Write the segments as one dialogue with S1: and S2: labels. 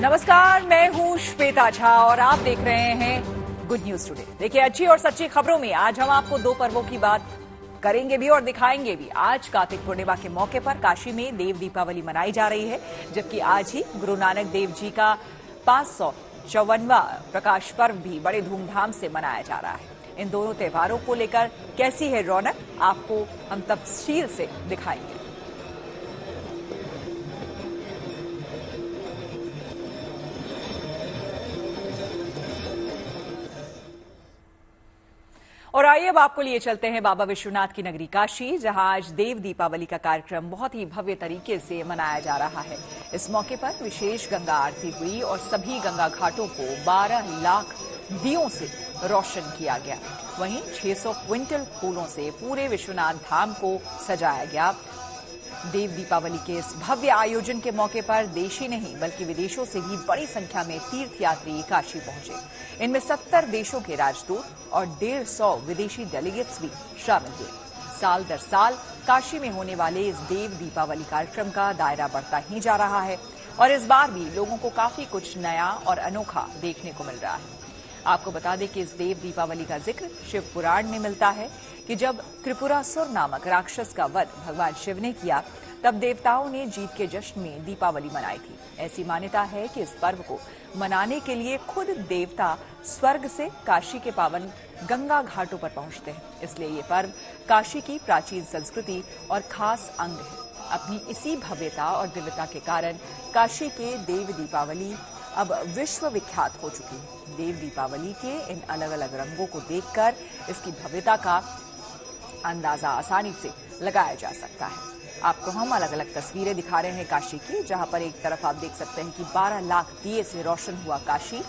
S1: नमस्कार, मैं हूं श्वेता झा और आप देख रहे हैं गुड न्यूज टुडे। देखिए, अच्छी और सच्ची खबरों में आज हम आपको दो पर्वों की बात करेंगे भी और दिखाएंगे भी। आज कार्तिक पूर्णिमा के मौके पर काशी में देव दीपावली मनाई जा रही है, जबकि आज ही गुरु नानक देव जी का 554वां प्रकाश पर्व भी बड़े धूमधाम से मनाया जा रहा है। इन दोनों त्योहारों को लेकर कैसी है रौनक, आपको हम तफसील से दिखाएंगे। और आइए अब आपको लिए चलते हैं बाबा विश्वनाथ की नगरी काशी, जहां आज देव दीपावली का कार्यक्रम बहुत ही भव्य तरीके से मनाया जा रहा है। इस मौके पर विशेष गंगा आरती हुई और सभी गंगा घाटों को 12 लाख दियों से रोशन किया गया। वहीं 600 क्विंटल फूलों से पूरे विश्वनाथ धाम को सजाया गया। देव दीपावली के इस भव्य आयोजन के मौके पर देशी नहीं बल्कि विदेशों से भी बड़ी संख्या में तीर्थयात्री काशी पहुंचे। इनमें 70 देशों के राजदूत और 150 विदेशी डेलीगेट्स भी शामिल हुए। साल दर साल काशी में होने वाले इस देव दीपावली कार्यक्रम का दायरा बढ़ता ही जा रहा है और इस बार भी लोगों को काफी कुछ नया और अनोखा देखने को मिल रहा है। आपको बता दें कि इस देव दीपावली का जिक्र शिव पुराण में मिलता है कि जब त्रिपुरासुर नामक राक्षस का वध भगवान शिव ने किया, तब देवताओं ने जीत के जश्न में दीपावली मनाई थी। ऐसी मान्यता है कि इस पर्व को मनाने के लिए खुद देवता स्वर्ग से काशी के पावन गंगा घाटों पर पहुंचते हैं। इसलिए ये पर्व काशी की प्राचीन संस्कृति और खास अंग है। अपनी इसी भव्यता और दिव्यता के कारण काशी के देव दीपावली अब विश्व विख्यात हो चुकी है। देव दीपावली के इन अलग अलग रंगों को देखकर इसकी भव्यता का अंदाजा आसानी से लगाया जा सकता है। आपको हम अलग अलग तस्वीरें दिखा रहे हैं काशी की, जहां पर एक तरफ आप देख सकते हैं कि 12 लाख दिए से रोशन हुआ काशी,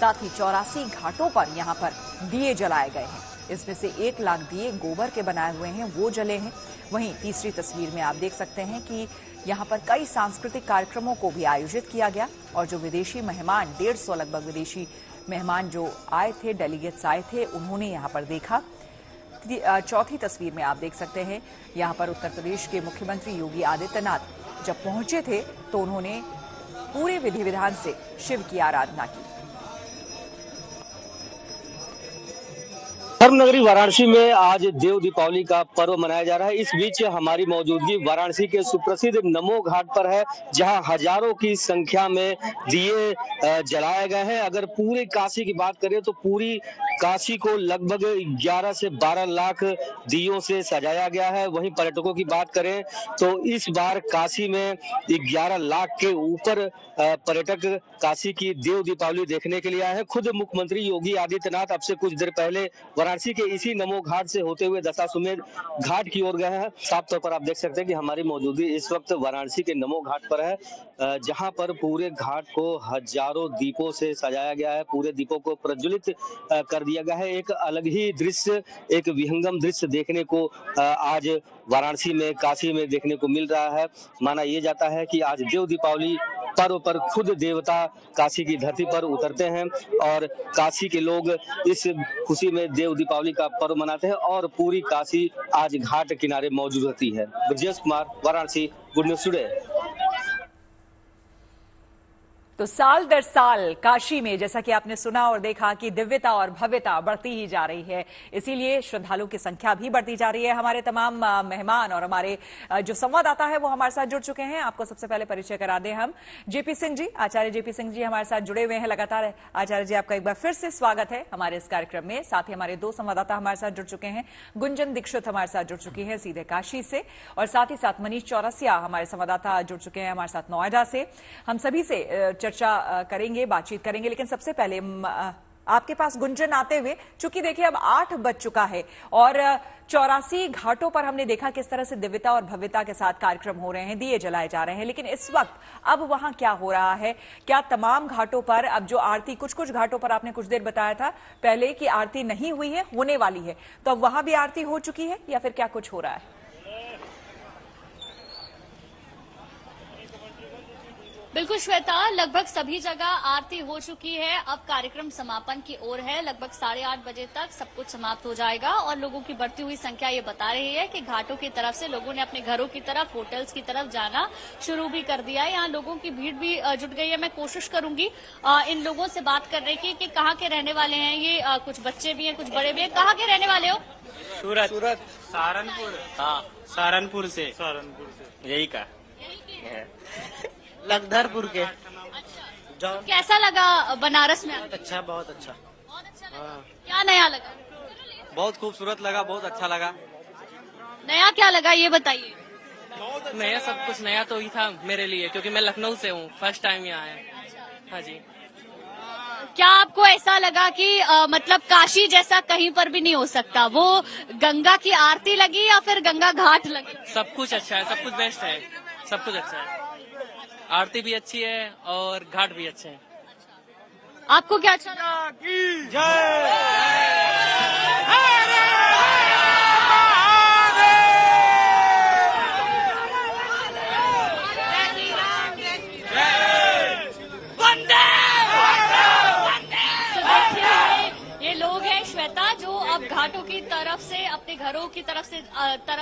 S1: साथ ही 84 घाटों पर यहां पर दिए जलाए गए हैं। इसमें से 1 लाख दिए गोबर के बनाए हुए हैं, वो जले हैं। वहीं तीसरी तस्वीर में आप देख सकते हैं कि यहाँ पर कई सांस्कृतिक कार्यक्रमों को भी आयोजित किया गया और जो विदेशी मेहमान 150 लगभग विदेशी मेहमान जो आए थे, डेलीगेट्स आए थे, उन्होंने यहाँ पर देखा। चौथी तस्वीर में आप देख सकते हैं यहाँ पर उत्तर प्रदेश के मुख्यमंत्री योगी आदित्यनाथ जब पहुंचे थे तो उन्होंने पूरे विधि विधान से शिव की आराधना की।
S2: धर्म नगरी वाराणसी में आज देव दीपावली का पर्व मनाया जा रहा है। इस बीच हमारी मौजूदगी वाराणसी के सुप्रसिद्ध नमो घाट पर है, जहां हजारों की संख्या में दिए जलाए गए हैं। अगर पूरी काशी की बात करें तो पूरी काशी को लगभग 11 से 12 लाख दियों से सजाया गया है। वहीं पर्यटकों की बात करें तो इस बार काशी में 11 लाख के ऊपर पर्यटक काशी की देव दीपावली देखने के लिए आए हैं। खुद मुख्यमंत्री योगी आदित्यनाथ अब से कुछ देर पहले वाराणसी के इसी नमो घाट से होते हुए दशाश्वमेध घाट की ओर गए हैं। साफ तौर पर आप देख सकते हैं कि हमारी मौजूदगी इस वक्त वाराणसी के नमो घाट पर है, जहां पर पूरे घाट को हजारों दीपों से सजाया गया है। पूरे दीपों को प्रज्वलित कर दिया गया है। एक अलग ही दृश्य, एक विहंगम दृश्य देखने को आज वाराणसी में, काशी में देखने को मिल रहा है। माना यह जाता है कि आज देव दीपावली पर्व पर खुद देवता काशी की धरती पर उतरते हैं और काशी के लोग इस खुशी में देव दीपावली का पर्व मनाते हैं और पूरी काशी आज घाट किनारे मौजूद रहती है। Brajesh Kumar, Varanasi, good news today.
S1: तो साल दर साल काशी में जैसा कि आपने सुना और देखा कि दिव्यता और भव्यता बढ़ती ही जा रही है, इसीलिए श्रद्धालुओं की संख्या भी बढ़ती जा रही है। हमारे तमाम मेहमान और हमारे जो संवाददाता है वो हमारे साथ जुड़ चुके हैं। आपको सबसे पहले परिचय करा दें हम जेपी सिंह जी, आचार्य जेपी सिंह जी हमारे साथ जुड़े हुए हैं लगातार। आचार्य जी, आपका एक बार फिर से स्वागत है हमारे इस कार्यक्रम में। साथ ही हमारे 2 संवाददाता हमारे साथ जुड़ चुके हैं। गुंजन दीक्षित हमारे साथ जुड़ चुकी है सीधे काशी से, और साथ ही साथ मनीष चौरसिया हमारे संवाददाता जुड़ चुके हैं हमारे साथ नोएडा से। हम सभी से चर्चा करेंगे, बातचीत करेंगे, लेकिन सबसे पहले आपके पास गुंजन आते हुए, चूंकि देखिए अब 8 बज चुका है और 84 घाटों पर हमने देखा किस तरह से दिव्यता और भव्यता के साथ कार्यक्रम हो रहे हैं, दिए जलाए जा रहे हैं, लेकिन इस वक्त अब वहां क्या हो रहा है? क्या तमाम घाटों पर अब जो आरती, कुछ घाटों पर आपने कुछ देर बताया था पहले कि आरती नहीं हुई है, होने वाली है, तो अब वहां भी आरती हो चुकी है या फिर क्या कुछ हो रहा है?
S3: बिल्कुल श्वेता, लगभग सभी जगह आरती हो चुकी है। अब कार्यक्रम समापन की ओर है। लगभग 8:30 बजे तक सब कुछ समाप्त हो जाएगा और लोगों की बढ़ती हुई संख्या ये बता रही है कि घाटों की तरफ से लोगों ने अपने घरों की तरफ, होटल्स की तरफ जाना शुरू भी कर दिया है। यहाँ लोगों की भीड़ भी जुट गई है। मैं कोशिश करूंगी इन लोगों से बात करने की कि कहाँ के रहने वाले हैं ये। कुछ बच्चे भी हैं, कुछ बड़े भी हैं। कहाँ के रहने वाले हो?
S4: सूरत सहारनपुर। हाँ, सहारनपुर से यही का
S5: लखदरपुर के।
S3: अच्छा, कैसा लगा बनारस में?
S5: अच्छा, बहुत अच्छा।
S3: बहुत अच्छा लगा। क्या नया लगा?
S4: बहुत खूबसूरत लगा, बहुत अच्छा लगा।
S3: नया क्या लगा ये बताइए।
S6: नया सब कुछ नया तो ही था मेरे लिए, क्योंकि मैं लखनऊ से हूँ, फर्स्ट टाइम यहाँ आया। हाँ जी।
S3: क्या आपको ऐसा लगा कि मतलब काशी जैसा कहीं पर भी नहीं हो सकता? वो गंगा की आरती लगी या फिर गंगा घाट लगी?
S6: सब कुछ अच्छा है, सब कुछ बेस्ट है, सब कुछ अच्छा है। आरती भी अच्छी है और घाट भी अच्छे हैं।
S3: आपको क्या अच्छा लगा? ये लोग हैं श्वेता जो अब घाटों की तरफ से अपने घरों की तरफ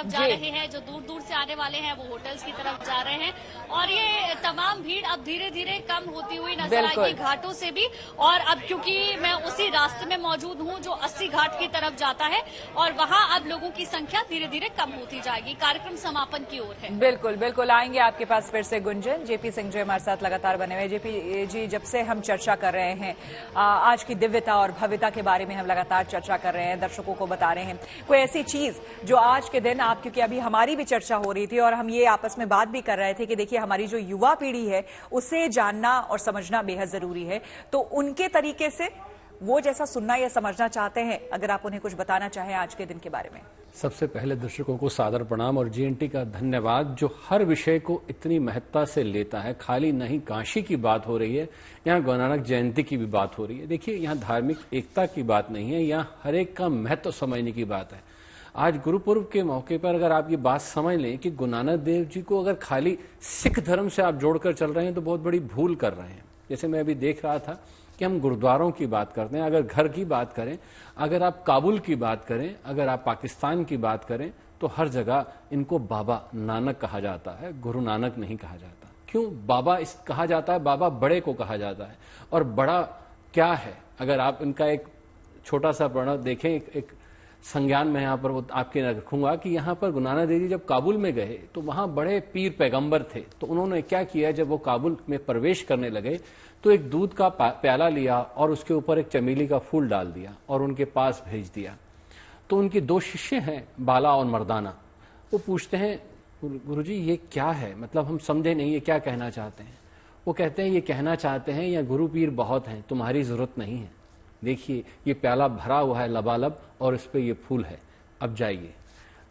S3: जा रहे हैं। जो दूर दूर से आने वाले हैं वो होटल्स की तरफ जा रहे हैं और ये तमाम भीड़ अब धीरे धीरे कम होती हुई नजर आएगी घाटों से भी। और अब क्योंकि मैं उसी रास्ते में मौजूद हूँ जो 80 घाट की तरफ जाता है और वहाँ अब लोगों की संख्या धीरे धीरे कम होती जाएगी। कार्यक्रम समापन की ओर है।
S1: बिल्कुल बिल्कुल, आएंगे आपके पास फिर से गुंजन। जेपी सिंह जी हमारे साथ लगातार बने हुए। जेपी जी, जब से हम चर्चा कर रहे हैं आज की दिव्यता और भव्यता के बारे में, हम लगातार चर्चा कर रहे हैं, दर्शकों को बता रहे हैं कोई ऐसी चीज जो आज के दिन आप, क्योंकि अभी हमारी भी चर्चा हो रही थी और हम ये आपस में बात भी कर रहे थे कि देखिए हमारी जो युवा पीढ़ी है उसे जानना और समझना बेहद जरूरी है। तो उनके तरीके से वो जैसा सुनना या समझना चाहते हैं, अगर आप उन्हें कुछ बताना चाहें आज के दिन के बारे में।
S7: सबसे पहले दर्शकों को सादर प्रणाम और जीएनटी का धन्यवाद जो हर विषय को इतनी महत्ता से लेता है। खाली नहीं काशी की बात हो रही है, यहाँ गुरु नानक जयंती की भी बात हो रही है। देखिए, यहाँ धार्मिक एकता की बात नहीं है, यहाँ हर एक का महत्व समझने की बात है। आज गुरुपुर्व के मौके पर अगर आप ये बात समझ लें कि गुरु नानक देव जी को अगर खाली सिख धर्म से आप जोड़कर चल रहे हैं तो बहुत बड़ी भूल कर रहे हैं। जैसे मैं अभी देख रहा था कि हम गुरुद्वारों की बात करते हैं, अगर घर की बात करें, अगर आप काबुल की बात करें, अगर आप पाकिस्तान की बात करें, तो हर जगह इनको बाबा नानक कहा जाता है, गुरु नानक नहीं कहा जाता। क्यों बाबा कहा जाता है? बाबा बड़े को कहा जाता है। और बड़ा क्या है? अगर आप इनका एक छोटा सा प्रणव देखें, एक संज्ञान में यहाँ पर वो आपके रखूंगा कि यहाँ पर गुरु नानक देव जी जब काबुल में गए तो वहाँ बड़े पीर पैगंबर थे। तो उन्होंने क्या किया, जब वो काबुल में प्रवेश करने लगे तो एक दूध का प्याला लिया और उसके ऊपर एक चमेली का फूल डाल दिया और उनके पास भेज दिया। तो उनके 2 शिष्य हैं, बाला और मर्दाना। वो पूछते हैं, गुरुजी ये क्या है, मतलब हम समझे नहीं, ये क्या कहना चाहते हैं? वो कहते हैं, ये कहना चाहते हैं या गुरु पीर बहुत हैं, तुम्हारी जरूरत नहीं है। देखिए, ये प्याला भरा हुआ है लबालब और इस पर ये फूल है, अब जाइए।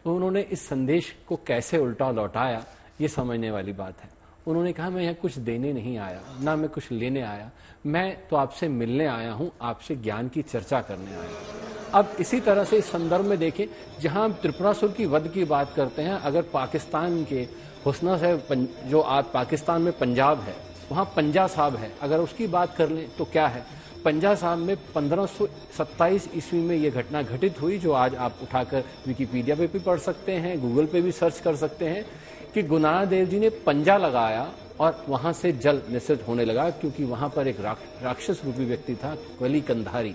S7: तो उन्होंने इस संदेश को कैसे उल्टा लौटाया, ये समझने वाली बात है। उन्होंने कहा, मैं यहाँ कुछ देने नहीं आया, ना मैं कुछ लेने आया, मैं तो आपसे मिलने आया हूँ, आपसे ज्ञान की चर्चा करने आया हूँ। अब इसी तरह से इस संदर्भ में देखें, जहाँ हम त्रिपुरासुर की वध की बात करते हैं, अगर पाकिस्तान के हुस्ना से जो आज पाकिस्तान में पंजाब है, वहाँ पंजा साहब है, अगर उसकी बात कर लें तो क्या है, पंजा साहब में 1527 ईस्वी में ये घटना घटित हुई, जो आज आप उठाकर विकिपीडिया पे भी पढ़ सकते हैं, गूगल पे भी सर्च कर सकते हैं कि गुरु नानक देव जी ने पंजा लगाया और वहां से जल निस्सृत होने लगा, क्योंकि वहां पर एक राक्षस रूपी व्यक्ति था, कली कंधारी,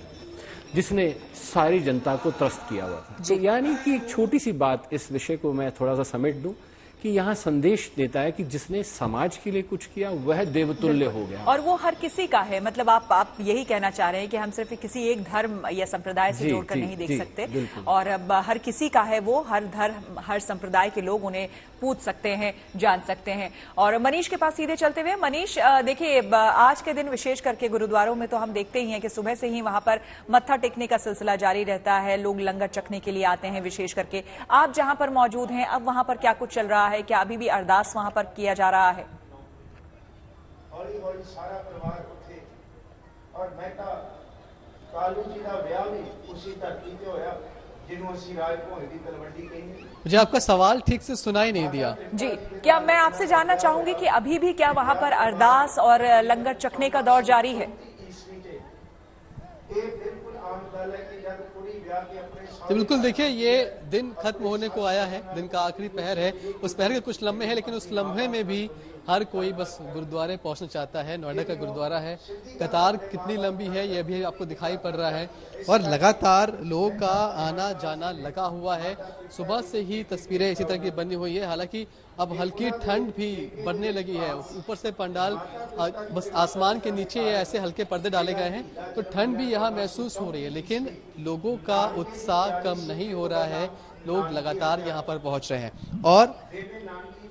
S7: जिसने सारी जनता को त्रस्त किया हुआ था। यानी कि एक छोटी सी बात, इस विषय को मैं थोड़ा सा समेट दूं कि यहाँ संदेश देता है कि जिसने समाज के लिए कुछ किया वह देवतुल्य हो गया।
S1: और वो हर किसी का है, मतलब आप यही कहना चाह रहे हैं कि हम सिर्फ किसी एक धर्म या संप्रदाय से जोड़कर नहीं देख सकते, और अब हर किसी का है वो, हर धर्म हर संप्रदाय के लोग उन्हें पूछ सकते हैं, जान सकते हैं। और मनीष के पास सीधे चलते हुए, मनीष देखिए, आज के दिन विशेष करके गुरुद्वारों में तो हम देखते ही हैं कि सुबह से ही वहां पर मत्था टेकने का सिलसिला जारी रहता है, लोग लंगर चखने के लिए आते हैं। विशेष करके आप जहां पर मौजूद हैं, अब वहां पर क्या कुछ चल रहा है? क्या अभी भी अरदास वहां पर किया जा रहा है?
S8: हौली हौली सारा परिवार उठे और मैं कालू जी का ब्याह भी उसी धरती ते होया ਜਿਹਨੂੰ ਅਸੀਂ ਰਾਜ ਭੋਏ ਦੀ ਤਲਵੰਡੀ ਕਹਿੰਦੇ।
S5: मुझे आपका सवाल ठीक से सुनाई नहीं दिया।
S1: जी, क्या मैं आपसे जानना चाहूंगी कि अभी भी क्या वहां पर अरदास और लंगर चखने का दौर जारी है?
S8: ਇਹ ਬਿਲਕੁਲ ਆਮ ਗੱਲ ਹੈ ਕਿ ਜਦ ਕੁੜੀ ਵਿਆਹ ਕੇ ਆਪਣੇ
S5: तो बिल्कुल देखिए, ये दिन खत्म होने को आया है, दिन का आखिरी पहर है। उस पहर के कुछ लम्हे हैं, लेकिन उस लम्हे में भी हर कोई बस गुरुद्वारे पहुंचना चाहता है। नोएडा का गुरुद्वारा है, कतार कितनी लंबी है ये भी आपको दिखाई पड़ रहा है और लगातार लोगों का आना जाना लगा हुआ है। सुबह से ही तस्वीरें इसी तरह की बनी हुई है। हालांकि अब हल्की ठंड भी बढ़ने लगी है। ऊपर से पंडाल बस आसमान के नीचे ऐसे हल्के पर्दे डाले गए हैं, तो ठंड भी यहाँ महसूस हो रही है, लेकिन लोगों का उत्साह कम नहीं हो रहा है। लोग लगातार यहाँ पर पहुंच रहे हैं और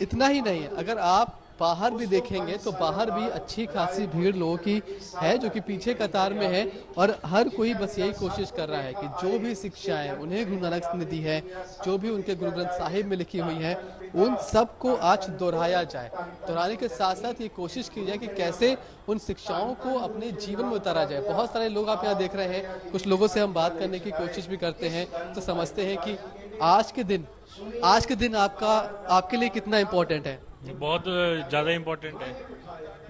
S5: इतना ही नहीं, अगर आप बाहर भी देखेंगे तो बाहर भी अच्छी खासी भीड़ लोगों की है जो कि पीछे कतार में है और हर कोई बस यही कोशिश कर रहा है कि जो भी शिक्षाएं उन्हें गुरु नानक ने दी है, जो भी उनके गुरु ग्रंथ साहिब में लिखी हुई है, उन सब को आज दोहराया जाए। दोहराने के साथ साथ ये कोशिश की जाए कि कैसे उन शिक्षाओं को अपने जीवन में उतारा जाए। बहुत सारे लोग आप यहाँ देख रहे हैं, कुछ लोगों से हम बात करने की कोशिश भी करते हैं तो समझते हैं कि आज के दिन आपके लिए कितना इम्पोर्टेंट है।
S9: बहुत ज़्यादा इम्पोर्टेंट है,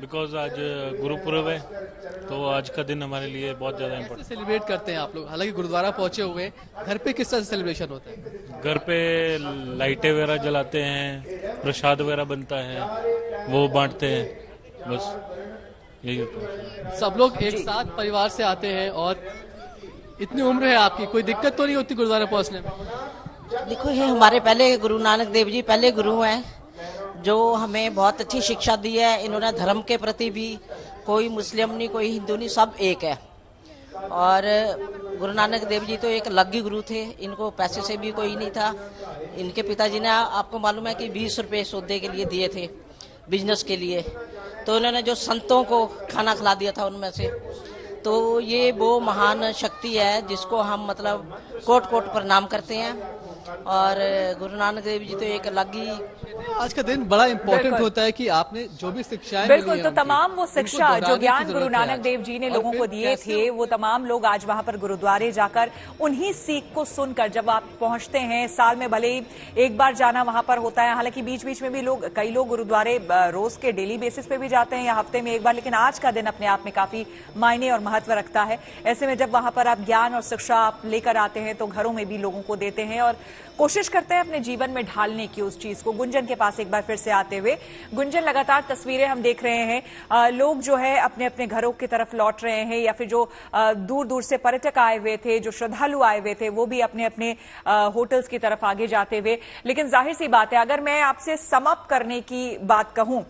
S9: बिकॉज आज गुरुपुरब है, तो आज का दिन हमारे लिए बहुत ज़्यादा इम्पोर्टेंट।
S5: कैसे सेलिब्रेट करते हैं आप लोग? हालांकि गुरुद्वारा पहुंचे हुए, घर पे किस तरह से सेलिब्रेशन होता है?
S9: घर पे लाइटें वगैरह जलाते हैं, प्रसाद वगैरह बनता है, वो बांटते हैं, बस यही होता है।
S5: सब लोग एक साथ परिवार से आते हैं और इतनी उम्र है आपकी, कोई दिक्कत तो नहीं होती गुरुद्वारा पहुंचने में?
S10: देखो, ये हमारे पहले गुरु नानक देव जी पहले गुरु हैं जो हमें बहुत अच्छी शिक्षा दी है। इन्होंने धर्म के प्रति भी, कोई मुस्लिम नहीं, कोई हिंदू नहीं, सब एक है। और गुरु नानक देव जी तो एक अलग ही गुरु थे, इनको पैसे से भी कोई नहीं था। इनके पिताजी ने, आपको मालूम है कि 20 रुपए सौदे के लिए दिए थे, बिजनेस के लिए, तो इन्होंने जो संतों को खाना खिला दिया था उनमें से। तो ये वो महान शक्ति है जिसको हम मतलब कोट कोट प्रणाम करते हैं। और गुरु नानक देव जी तो एक अलग ही,
S5: आज का दिन बड़ा इम्पोर्टेंट होता है कि आपने जो भी शिक्षाएं
S1: बिल्कुल, तो तमाम वो शिक्षा जो ज्ञान गुरु नानक देव जी ने लोगों को दिए थे, वो तमाम लोग आज वहां पर गुरुद्वारे जाकर उन्हीं सीख को सुनकर जब आप पहुंचते हैं, साल में भले ही एक बार जाना वहां पर होता है, हालांकि बीच बीच में भी कई लोग गुरुद्वारे रोज के डेली बेसिस पे भी जाते हैं या हफ्ते में एक बार, लेकिन आज का दिन अपने आप में काफी मायने और महत्व रखता है। ऐसे में जब वहां पर आप ज्ञान और शिक्षा आप लेकर आते हैं तो घरों में भी लोगों को देते हैं और कोशिश करते हैं अपने जीवन में ढालने की उस चीज को। गुंजन के पास एक बार फिर से आते हुए, गुंजन, लगातार तस्वीरें हम देख रहे हैं, लोग जो है अपने अपने घरों की तरफ लौट रहे हैं या फिर जो दूर दूर से पर्यटक आए हुए थे, जो श्रद्धालु आए हुए थे, वो भी अपने अपने होटल्स की तरफ आगे जाते हुए। लेकिन जाहिर सी बात है, अगर मैं आपसे समाप्त करने की बात कहूं,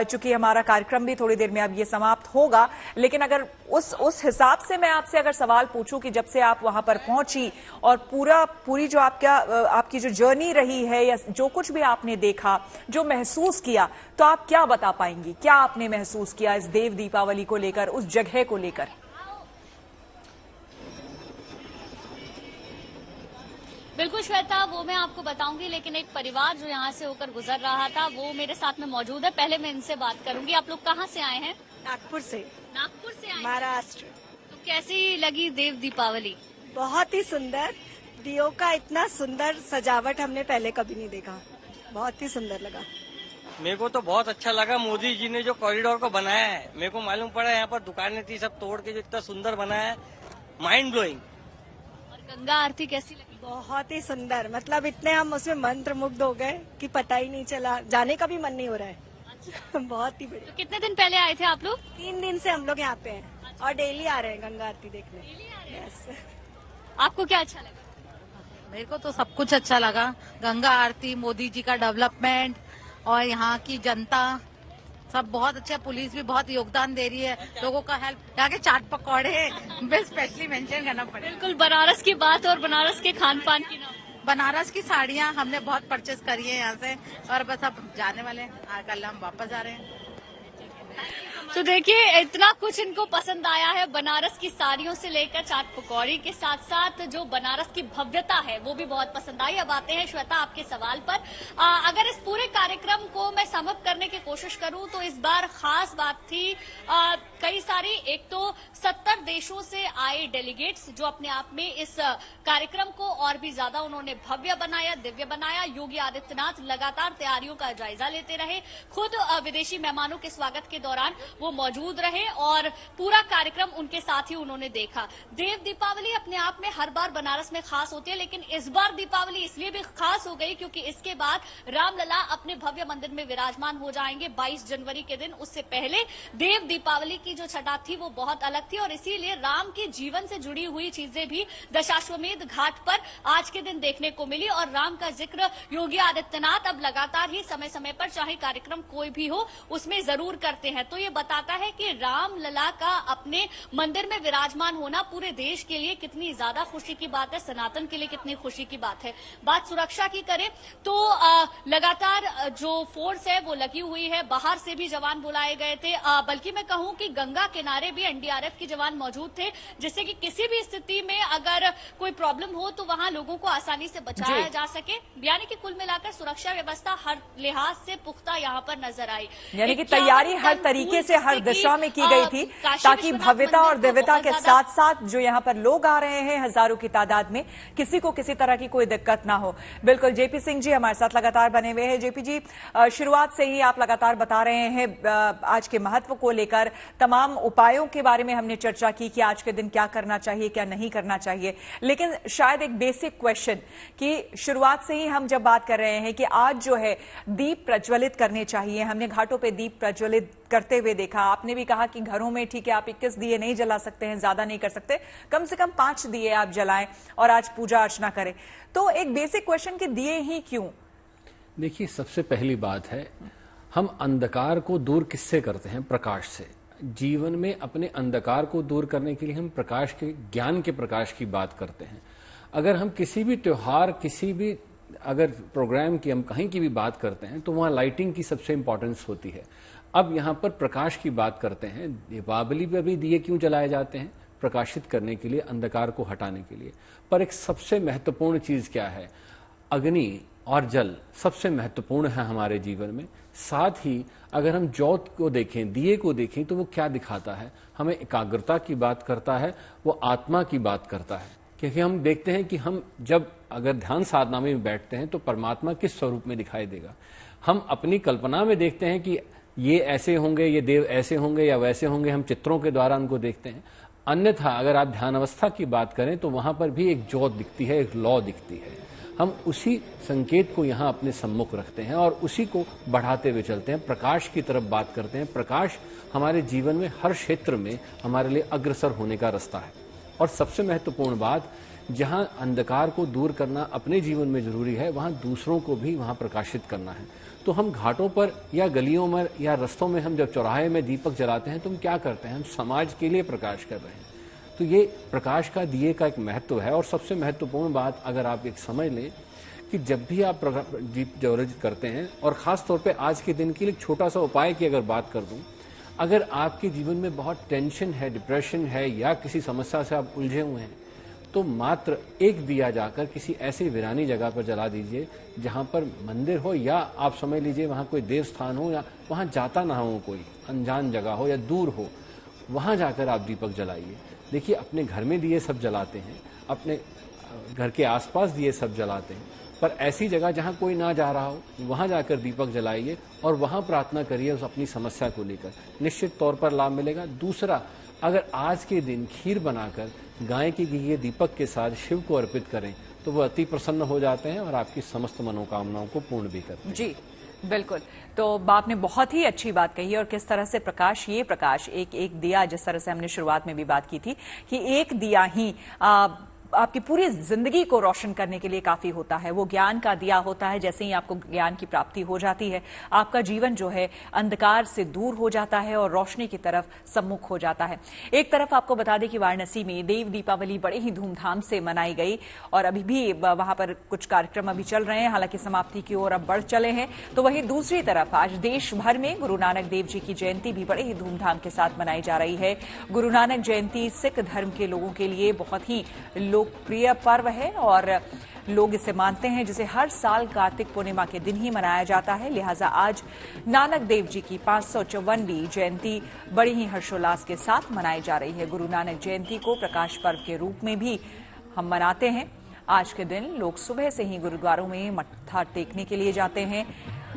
S1: चूंकि हमारा कार्यक्रम भी थोड़ी देर में अब ये समाप्त होगा, लेकिन अगर उस हिसाब से मैं आपसे अगर सवाल पूछूं कि जब से आप वहां पर पहुंची और पूरी जो आपकी जो जर्नी रही है या जो कुछ भी आपने देखा, जो महसूस किया, तो आप क्या बता पाएंगी? क्या आपने महसूस किया इस देव दीपावली को लेकर, उस जगह को लेकर?
S3: बिल्कुल श्वेता, वो मैं आपको बताऊंगी, लेकिन एक परिवार जो यहाँ से होकर गुजर रहा था वो मेरे साथ में मौजूद है। पहले मैं इनसे बात करूंगी। आप लोग कहाँ से आए हैं?
S11: नागपुर से।
S3: नागपुर से आए,
S11: महाराष्ट्र।
S3: तो कैसी लगी देव दीपावली?
S11: बहुत ही सुंदर, दियों का इतना सुंदर सजावट हमने पहले कभी नहीं देखा, बहुत ही सुंदर लगा।
S4: मेरे को तो बहुत अच्छा लगा, मोदी जी ने जो कॉरिडोर को बनाया है, मेरे को मालूम पड़ा यहाँ पर दुकानें थी सब तोड़ के जो इतना सुंदर बनाया है, माइंड ब्लोइंग।
S3: और गंगा आरती कैसी लगी?
S11: बहुत ही सुंदर, मतलब इतने हम उसमें मंत्र मुग्ध हो गए कि पता ही नहीं चला, जाने का भी मन नहीं हो रहा है। बहुत ही बढ़िया।
S3: तो कितने दिन पहले आए थे आप लोग?
S11: 3 दिन से हम लोग यहाँ पे हैं और डेली आ रहे हैं गंगा आरती देखने। यस।
S3: आपको क्या अच्छा लगा?
S12: मेरे को तो सब कुछ अच्छा लगा, गंगा आरती, मोदी जी का डेवलपमेंट और यहाँ की जनता सब बहुत अच्छा। पुलिस भी बहुत योगदान दे रही है, लोगों का हेल्प। यहाँ के चाट पकौड़े स्पेशली मेंशन करना पड़ेगा।
S3: बिल्कुल, बनारस की बात और बनारस के खान पान की ना,
S12: बनारस की साड़ियाँ हमने बहुत परचेस करी है यहाँ से और बस अब जाने वाले हैं, कल हम वापस जा रहे हैं।
S3: तो देखिए इतना कुछ इनको पसंद आया है, बनारस की साड़ियों से लेकर चाट पकौड़ी के साथ साथ जो बनारस की भव्यता है वो भी बहुत पसंद आई। अब आते हैं श्वेता आपके सवाल पर। अगर इस पूरे कार्यक्रम को मैं समअप करने की कोशिश करूं तो इस बार खास बात थी कई सारी, एक तो 70 देशों से आए डेलीगेट्स जो अपने आप में इस कार्यक्रम को और भी ज्यादा उन्होंने भव्य बनाया, दिव्य बनाया। योगी आदित्यनाथ लगातार तैयारियों का जायजा लेते रहे, खुद विदेशी मेहमानों के स्वागत के दौरान वो मौजूद रहे और पूरा कार्यक्रम उनके साथ ही उन्होंने देखा। देव दीपावली अपने आप में हर बार बनारस में खास होती है, लेकिन इस बार दीपावली इसलिए भी खास हो गई क्योंकि इसके बाद रामलला अपने भव्य मंदिर में विराजमान हो जाएंगे 22 जनवरी के दिन। उससे पहले देव दीपावली की जो छटा थी वो बहुत अलग थी और इसीलिए राम के जीवन से जुड़ी हुई चीजें भी दशाश्वमेध घाट पर आज के दिन देखने को मिली। और राम का जिक्र योगी आदित्यनाथ अब लगातार ही समय समय पर, चाहे कार्यक्रम कोई भी हो, उसमें जरूर करते हैं। तो ये बताता है कि रामलला का अपने मंदिर में विराजमान होना पूरे देश के लिए कितनी ज्यादा खुशी की बात है, सनातन के लिए कितनी खुशी की बात है। बात सुरक्षा की करें तो लगातार जो फोर्स है वो लगी हुई है, बाहर से भी जवान बुलाए गए थे, बल्कि मैं कहूं कि गंगा किनारे भी एनडीआरएफ के जवान मौजूद थे, जिससे कि किसी भी स्थिति में अगर कोई प्रॉब्लम हो तो वहां लोगों को आसानी से बचाया जा सके। यानी कि कुल मिलाकर सुरक्षा व्यवस्था हर लिहाज से पुख्ता यहाँ पर नजर आई।
S1: यानी कि तैयारी हर तरीके से हर दिशा में की गई थी ताकि भव्यता और दिव्यता के साथ साथ जो यहाँ पर लोग आ रहे हैं हजारों की तादाद में, किसी को किसी तरह की कोई दिक्कत ना हो। बिल्कुल, जेपी सिंह जी हमारे साथ लगातार बने हुए हैं। जेपी जी, शुरुआत से ही आप लगातार बता रहे हैं आज के महत्व को लेकर, तमाम उपायों के बारे में हमने चर्चा की कि आज के दिन क्या करना चाहिए, क्या नहीं करना चाहिए। लेकिन शायद एक बेसिक क्वेश्चन कि शुरुआत से ही हम जब बात कर रहे हैं कि आज जो है दीप प्रज्वलित करने चाहिए, हमने घाटों पे दीप प्रज्वलित करते हुए देखा। आपने भी कहा कि घरों में ठीक है आप 21 दिए नहीं जला सकते हैं, ज्यादा नहीं कर सकते, कम से कम 5 दिए आप जलाएं और आज पूजा अर्चना करें। तो एक बेसिक क्वेश्चन कि दिए ही क्यों?
S7: देखिए, सबसे पहली बात है हम अंधकार को दूर किससे करते हैं? प्रकाश से। जीवन में अपने अंधकार को दूर करने के लिए हम प्रकाश के, ज्ञान के प्रकाश की बात करते हैं। अगर हम किसी भी त्योहार, किसी भी अगर प्रोग्राम की, हम कहीं की भी बात करते हैं तो वहाँ लाइटिंग की सबसे इंपॉर्टेंस होती है। अब यहाँ पर प्रकाश की बात करते हैं। दीपावली पर भी दिए क्यों जलाए जाते हैं? प्रकाशित करने के लिए, अंधकार को हटाने के लिए। पर एक सबसे महत्वपूर्ण चीज क्या है? अग्नि और जल सबसे महत्वपूर्ण है हमारे जीवन में। साथ ही अगर हम ज्योत को देखें, दिए को देखें, तो वो क्या दिखाता है? हमें एकाग्रता की बात करता है, वो आत्मा की बात करता है। क्योंकि हम देखते हैं कि हम जब अगर ध्यान साधना में बैठते हैं तो परमात्मा किस स्वरूप में दिखाई देगा। हम अपनी कल्पना में देखते हैं कि ये ऐसे होंगे, ये देव ऐसे होंगे या वैसे होंगे, हम चित्रों के द्वारा उनको देखते हैं। अन्यथा अगर आप ध्यान अवस्था की बात करें तो वहां पर भी एक ज्योत दिखती है, एक लौ दिखती है। हम उसी संकेत को यहाँ अपने सम्मुख रखते हैं और उसी को बढ़ाते हुए चलते हैं, प्रकाश की तरफ बात करते हैं। प्रकाश हमारे जीवन में हर क्षेत्र में हमारे लिए अग्रसर होने का रास्ता है। और सबसे महत्वपूर्ण बात, जहाँ अंधकार को दूर करना अपने जीवन में जरूरी है, वहाँ दूसरों को भी वहाँ प्रकाशित करना है। तो हम घाटों पर या गलियों में या रस्तों में, हम जब चौराहे में दीपक जलाते हैं तो हम क्या करते हैं? हम समाज के लिए प्रकाश कर रहे हैं। तो ये प्रकाश का, दिए का एक महत्व है। और सबसे महत्वपूर्ण बात अगर आप एक समझ लें कि जब भी आप दीप ज्वलित करते हैं, और खास तौर पे आज के दिन के लिए छोटा सा उपाय की अगर बात कर दूं, अगर आपके जीवन में बहुत टेंशन है, डिप्रेशन है या किसी समस्या से आप उलझे हुए हैं, तो मात्र एक दिया जाकर किसी ऐसी वीरानी जगह पर जला दीजिए जहां पर मंदिर हो, या आप समझ लीजिए वहां कोई देव स्थान हो, या वहां जाता ना हो, कोई अनजान जगह हो या दूर हो, वहां जाकर आप दीपक जलाइए। देखिए, अपने घर में दिए सब जलाते हैं, अपने घर के आसपास दिए सब जलाते हैं, पर ऐसी जगह जहां कोई ना जा रहा हो वहां जाकर दीपक जलाइए और वहां प्रार्थना करिए उस अपनी समस्या को लेकर। निश्चित तौर पर लाभ मिलेगा। दूसरा, अगर आज के दिन खीर बनाकर गाय के घी के दीपक के साथ शिव को अर्पित करें तो वो अति प्रसन्न हो जाते हैं और आपकी समस्त मनोकामनाओं को पूर्ण भी करते हैं।
S1: जी बिल्कुल, तो आपने बहुत ही अच्छी बात कही और किस तरह से प्रकाश, ये प्रकाश एक एक दिया, जिस तरह से हमने शुरुआत में भी बात की थी कि एक दिया ही आपकी पूरी जिंदगी को रोशन करने के लिए काफी होता है। वो ज्ञान का दिया होता है, जैसे ही आपको ज्ञान की प्राप्ति हो जाती है आपका जीवन जो है अंधकार से दूर हो जाता है और रोशनी की तरफ सम्मुख हो जाता है। एक तरफ आपको बता दें कि वाराणसी में देव दीपावली बड़े ही धूमधाम से मनाई गई और अभी भी वहां पर कुछ कार्यक्रम अभी चल रहे हैं, हालांकि समाप्ति की ओर अब बढ़ चले हैं। तो वहीं दूसरी तरफ आज देश भर में गुरु नानक देव जी की जयंती भी बड़े ही धूमधाम के साथ मनाई जा रही है। गुरु नानक जयंती सिख धर्म के लोगों के लिए बहुत ही लोकप्रिय पर्व है और लोग इसे मानते हैं, जिसे हर साल कार्तिक पूर्णिमा के दिन ही मनाया जाता है। लिहाजा आज नानक देव जी की 554वीं जयंती बड़ी ही हर्षोल्लास के साथ मनाई जा रही है। गुरु नानक जयंती को प्रकाश पर्व के रूप में भी हम मनाते हैं। आज के दिन लोग सुबह से ही गुरुद्वारों में मत्था टेकने के लिए जाते हैं।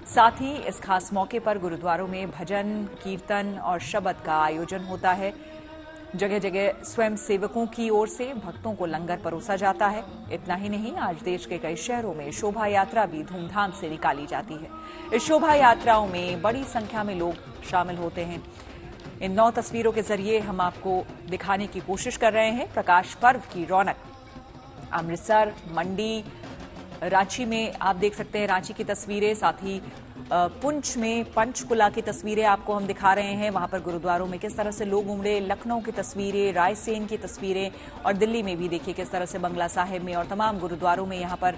S1: साथ ही इस खास मौके पर गुरुद्वारों में भजन, कीर्तन और शबद का आयोजन होता है। जगह जगह स्वयं सेवकों की ओर से भक्तों को लंगर परोसा जाता है। इतना ही नहीं, आज देश के कई शहरों में शोभा यात्रा भी धूमधाम से निकाली जाती है। इस शोभा यात्राओं में बड़ी संख्या में लोग शामिल होते हैं। इन 9 तस्वीरों के जरिए हम आपको दिखाने की कोशिश कर रहे हैं प्रकाश पर्व की रौनक। अमृतसर, मंडी, रांची में आप देख सकते हैं रांची की तस्वीरें, साथ ही पुंछ में पंचकुला की तस्वीरें आपको हम दिखा रहे हैं। वहां पर गुरुद्वारों में किस तरह से लोग उमड़े, लखनऊ की तस्वीरें, रायसेन की तस्वीरें और दिल्ली में भी देखिए किस तरह से बंगला साहिब में और तमाम गुरुद्वारों में यहां पर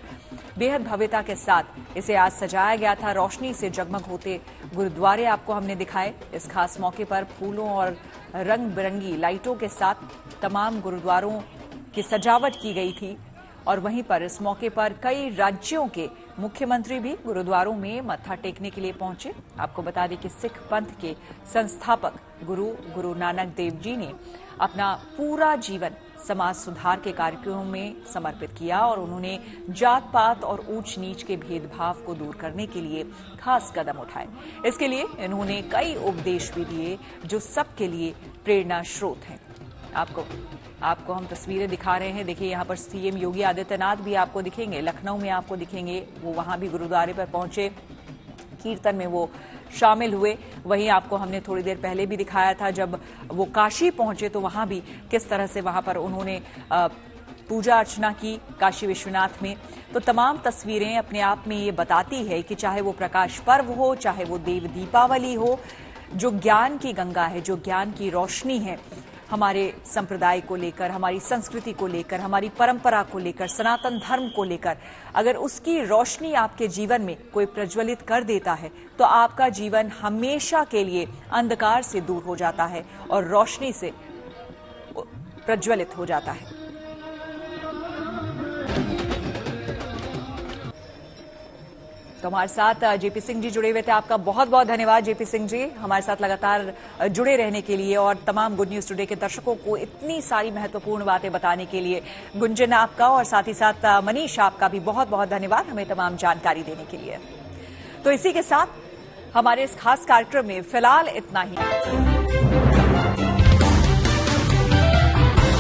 S1: बेहद भव्यता के साथ इसे आज सजाया गया था। रोशनी से जगमग होते गुरुद्वारे आपको हमने दिखाए। इस खास मौके पर फूलों और रंग बिरंगी लाइटों के साथ तमाम गुरुद्वारों की सजावट की गई थी और वहीं पर इस मौके पर कई राज्यों के मुख्यमंत्री भी गुरुद्वारों में मत्था टेकने के लिए पहुंचे। आपको बता दें कि सिख पंथ के संस्थापक गुरु नानक देव जी ने अपना पूरा जीवन समाज सुधार के कार्यक्रमों में समर्पित किया और उन्होंने जात पात और ऊंच नीच के भेदभाव को दूर करने के लिए खास कदम उठाए। इसके लिए इन्होंने कई उपदेश भी दिए जो सबके लिए प्रेरणा स्रोत हैं। आपको हम तस्वीरें दिखा रहे हैं। देखिए यहाँ पर सीएम योगी आदित्यनाथ भी आपको दिखेंगे, लखनऊ में आपको दिखेंगे, वो वहां भी गुरुद्वारे पर पहुंचे, कीर्तन में वो शामिल हुए। वहीं आपको हमने थोड़ी देर पहले भी दिखाया था जब वो काशी पहुंचे तो वहां भी किस तरह से वहां पर उन्होंने पूजा अर्चना की काशी विश्वनाथ में। तो तमाम तस्वीरें अपने आप में ये बताती है कि चाहे वो प्रकाश पर्व हो, चाहे वो देव दीपावली हो, जो ज्ञान की गंगा है, जो ज्ञान की रोशनी है, हमारे संप्रदाय को लेकर, हमारी संस्कृति को लेकर, हमारी परंपरा को लेकर, सनातन धर्म को लेकर, अगर उसकी रोशनी आपके जीवन में कोई प्रज्वलित कर देता है तो आपका जीवन हमेशा के लिए अंधकार से दूर हो जाता है और रोशनी से प्रज्वलित हो जाता है। तो हमारे साथ जेपी सिंह जी जुड़े हुए थे। आपका बहुत बहुत धन्यवाद जेपी सिंह जी, हमारे साथ लगातार जुड़े रहने के लिए और तमाम गुड न्यूज टुडे के दर्शकों को इतनी सारी महत्वपूर्ण बातें बताने के लिए। गुंजन आपका और साथ ही साथ मनीष आपका भी बहुत बहुत धन्यवाद हमें तमाम जानकारी देने के लिए। तो इसी के साथ हमारे इस खास कार्यक्रम में फिलहाल इतना ही।